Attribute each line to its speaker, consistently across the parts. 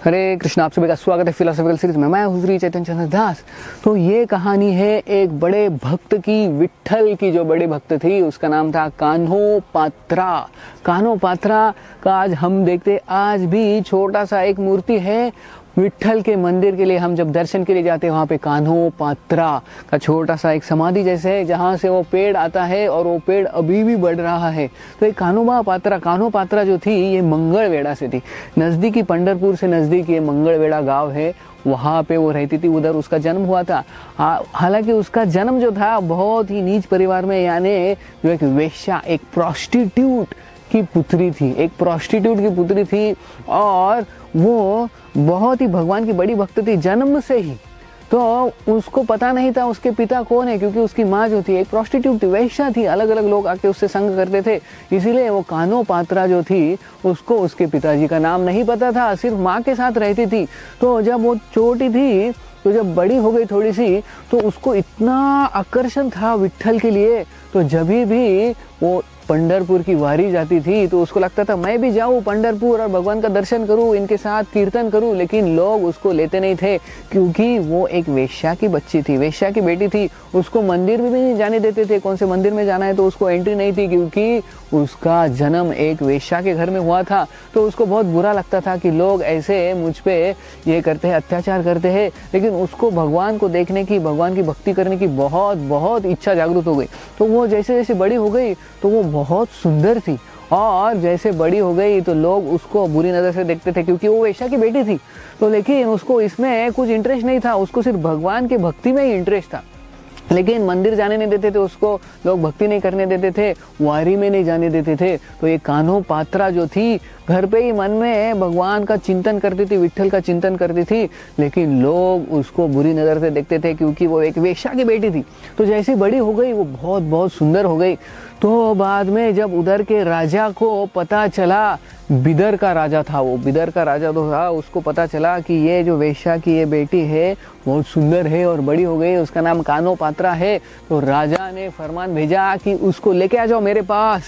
Speaker 1: हरे कृष्ण, आप सभी का स्वागत है फिलोसॉफिकल सीरीज में। मैं हुजरी चैतन्य चंद्र दास। तो ये कहानी है एक बड़े भक्त की, विट्ठल की जो बड़ी भक्त थी, उसका नाम था कान्हो पात्रा। कान्हो पात्रा का आज हम देखते, आज भी छोटा सा एक मूर्ति है विट्ठल के मंदिर के लिए। हम जब दर्शन के लिए जाते हैं वहाँ पे कान्हो पात्रा का छोटा सा एक समाधि जैसे है, जहाँ से वो पेड़ आता है और वो पेड़ अभी भी बढ़ रहा है। तो एक कान्हो पात्रा जो थी, ये मंगलवेढ़ा से थी। नज़दीकी पंढरपुर से नज़दीक ये मंगलवेढ़ा गांव है, वहाँ पे वो रहती थी। उधर उसका जन्म हुआ था। हालांकि उसका जन्म जो था बहुत ही नीच परिवार में, यानी जो एक वेश्या, एक प्रोस्टिट्यूट की पुत्री थी, एक प्रोस्टिट्यूट की पुत्री थी। और वो बहुत ही भगवान की बड़ी भक्त थी जन्म से ही। तो उसको पता नहीं था उसके पिता कौन है, क्योंकि उसकी माँ जो थी एक प्रोस्टिट्यूट थी, वेश्या थी। अलग अलग लोग आके उससे संग करते थे, इसीलिए वो कान्हो पात्रा जो थी उसको उसके पिताजी का नाम नहीं पता था, सिर्फ माँ के साथ रहती थी। तो जब वो छोटी थी, तो जब बड़ी हो गई थोड़ी सी, तो उसको इतना आकर्षण था विट्ठल के लिए। तो जब भी वो पंढरपुर की वारी जाती थी तो उसको लगता था मैं भी जाऊँ पंढरपुर और भगवान का दर्शन करूँ, इनके साथ कीर्तन करूँ। लेकिन लोग उसको लेते नहीं थे, क्योंकि वो एक वेश्या की बच्ची थी, वेश्या की बेटी थी। उसको मंदिर में भी नहीं जाने देते थे। कौन से मंदिर में जाना है तो उसको एंट्री नहीं थी, क्योंकि उसका जन्म एक वेश्या के घर में हुआ था। तो उसको बहुत बुरा लगता था कि लोग ऐसे मुझ पे ये करते हैं, अत्याचार करते हैं। लेकिन उसको भगवान को देखने की, भगवान की भक्ति करने की बहुत बहुत इच्छा जागृत हो गई। तो वो जैसे जैसे बड़ी हो गई तो वो बहुत सुंदर थी, और जैसे बड़ी हो गई तो लोग उसको बुरी नज़र से देखते थे, क्योंकि वो वेश्या की बेटी थी। तो लेकिन उसको इसमें कुछ इंटरेस्ट नहीं था, उसको सिर्फ भगवान के भक्ति में ही इंटरेस्ट था। लेकिन मंदिर जाने नहीं देते थे उसको, लोग भक्ति नहीं करने देते थे, वारी में नहीं जाने देते थे। तो ये कान्हो पात्रा जो थी, घर पे ही मन में भगवान का चिंतन करती थी, विट्ठल का चिंतन करती थी। लेकिन लोग उसको बुरी नज़र से देखते थे, क्योंकि वो एक वेश्या की बेटी थी। तो जैसी बड़ी हो गई वो बहुत बहुत सुंदर हो गई। तो बाद में जब उधर के राजा को पता चला, बिदर का राजा था वो, बिदर का राजा तो था, उसको पता चला कि ये जो वेश्या की ये बेटी है बहुत सुंदर है और बड़ी हो गई, उसका नाम कान्हो पात्रा है। तो राजा ने फरमान भेजा कि उसको लेके आ जाओ मेरे पास।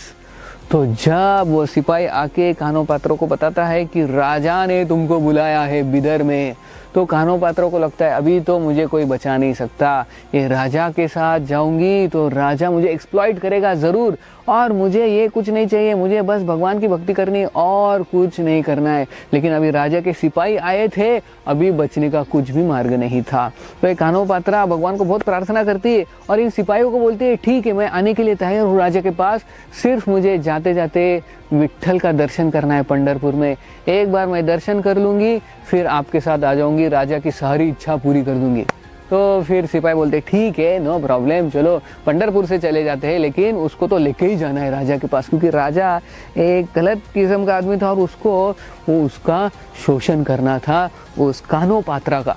Speaker 1: तो जब वो सिपाही आके कान्हो पात्रों को बताता है कि राजा ने तुमको बुलाया है बिदर में, तो कान्हो पात्रों को लगता है अभी तो मुझे कोई बचा नहीं सकता, ये राजा के साथ जाऊंगी तो राजा मुझे एक्सप्लॉइट करेगा ज़रूर, और मुझे ये कुछ नहीं चाहिए, मुझे बस भगवान की भक्ति करनी और कुछ नहीं करना है। लेकिन अभी राजा के सिपाही आए थे, अभी बचने का कुछ भी मार्ग नहीं था। तो ये कान्हो पात्रा भगवान को बहुत प्रार्थना करती है और इन सिपाहियों को बोलती है ठीक है, मैं आने के लिए तैयार हूँ राजा के पास, सिर्फ मुझे जाते जाते विट्ठल का दर्शन करना है पंढरपुर में। एक बार मैं दर्शन कर लूँगी, फिर आपके साथ आ जाऊँगी, राजा की सारी इच्छा पूरी कर दूँगी। तो फिर सिपाही बोलते ठीक है, नो प्रॉब्लम, चलो पंढरपुर से चले जाते हैं। लेकिन उसको तो लेके ही जाना है राजा के पास, क्योंकि राजा एक गलत किस्म का आदमी था और उसका शोषण करना था उस कान्हो पात्रा का।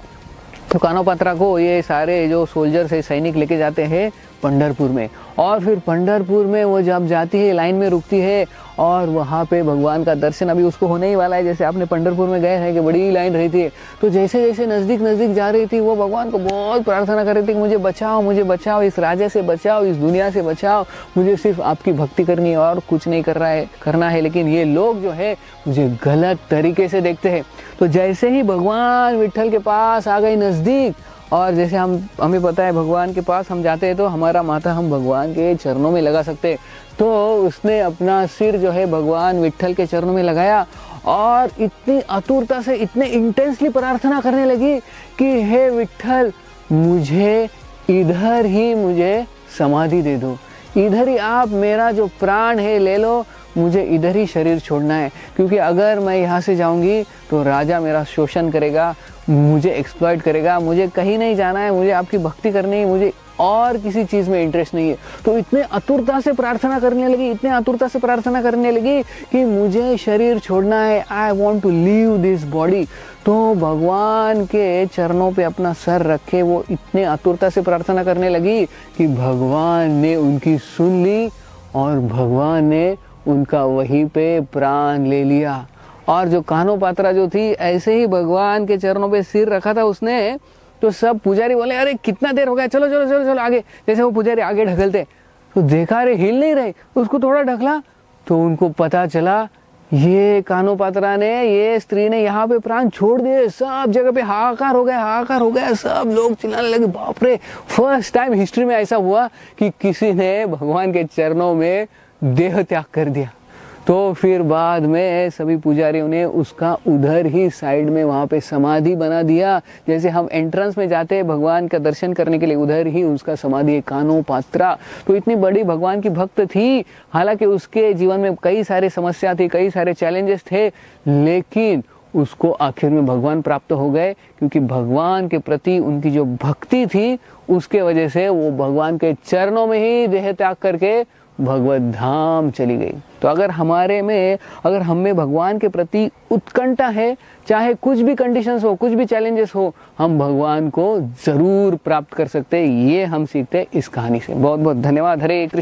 Speaker 1: तो कान्हो पात्रा को ये सारे जो सोल्जर्स है, सैनिक लेके जाते हैं पंढरपुर में। और फिर पंढरपुर में वो जब जाती है, लाइन में रुकती है और वहाँ पे भगवान का दर्शन अभी उसको होने ही वाला है। जैसे आपने पंढरपुर में गए हैं कि बड़ी लाइन रही थी, तो जैसे जैसे नज़दीक जा रही थी, वो भगवान को बहुत प्रार्थना कर रही थी कि मुझे बचाओ, इस राजा से बचाओ, इस दुनिया से बचाओ, मुझे सिर्फ आपकी भक्ति करनी है और कुछ नहीं करना है। लेकिन ये लोग जो है मुझे गलत तरीके से देखते हैं। तो जैसे ही भगवान विट्ठल के पास आ गई नज़दीक, और जैसे हमें पता है भगवान के पास हम जाते हैं तो हमारा माथा हम भगवान के चरणों में लगा सकते हैं। तो उसने अपना सिर जो है भगवान विट्ठल के चरणों में लगाया और इतनी आतुरता से, इतने इंटेंसली प्रार्थना करने लगी कि हे विट्ठल, मुझे इधर ही मुझे समाधि दे दो, इधर ही आप मेरा जो प्राण है ले लो, मुझे इधर ही शरीर छोड़ना है, क्योंकि अगर मैं यहाँ से जाऊँगी तो राजा मेरा शोषण करेगा, मुझे एक्सप्लॉइट करेगा, मुझे कहीं नहीं जाना है, मुझे आपकी भक्ति करनी है, मुझे और किसी चीज़ में इंटरेस्ट नहीं है। तो इतने आतुरता से प्रार्थना करने लगी कि मुझे शरीर छोड़ना है, I want to leave this body. तो भगवान के चरणों पे अपना सर रखे वो इतने आतुरता से प्रार्थना करने लगी कि भगवान ने उनकी सुन ली और भगवान ने उनका वहीं पे प्राण ले लिया। और जो कान्हो पात्रा जो थी, ऐसे ही भगवान के चरणों पे सिर रखा था उसने, तो सब पुजारी बोले अरे कितना देर हो गया, चलो चलो चलो चलो आगे। जैसे वो पुजारी आगे ढकलते तो देखा अरे हिल नहीं रहे, उसको थोड़ा ढकला तो उनको पता चला ये कान्हो पात्रा ने, ये स्त्री ने यहाँ पे प्राण छोड़ दिए। सब जगह पे हाहाकार हो गया, हाहाकार हो गया, सब लोग चिल्लाने लगे, बाप रे, फर्स्ट टाइम हिस्ट्री में ऐसा हुआ कि किसी ने भगवान के चरणों में देह त्याग कर दिया। तो फिर बाद में सभी पुजारियों ने उसका उधर ही साइड में वहाँ पे समाधि बना दिया। जैसे हम एंट्रेंस में जाते हैं भगवान का दर्शन करने के लिए, उधर ही उसका समाधि है, कान्हो पात्रा। तो इतनी बड़ी भगवान की भक्त थी, हालांकि उसके जीवन में कई सारे समस्या थी, कई सारे चैलेंजेस थे, लेकिन उसको आखिर में भगवान प्राप्त हो गए, क्योंकि भगवान के प्रति उनकी जो भक्ति थी उसके वजह से वो भगवान के चरणों में ही देह त्याग करके भगवत धाम चली गई। तो अगर हम में भगवान के प्रति उत्कंठा है, चाहे कुछ भी कंडीशंस हो, कुछ भी चैलेंजेस हो, हम भगवान को जरूर प्राप्त कर सकते हैं। ये हम सीखते हैं इस कहानी से। बहुत बहुत धन्यवाद। हरे कृष्ण।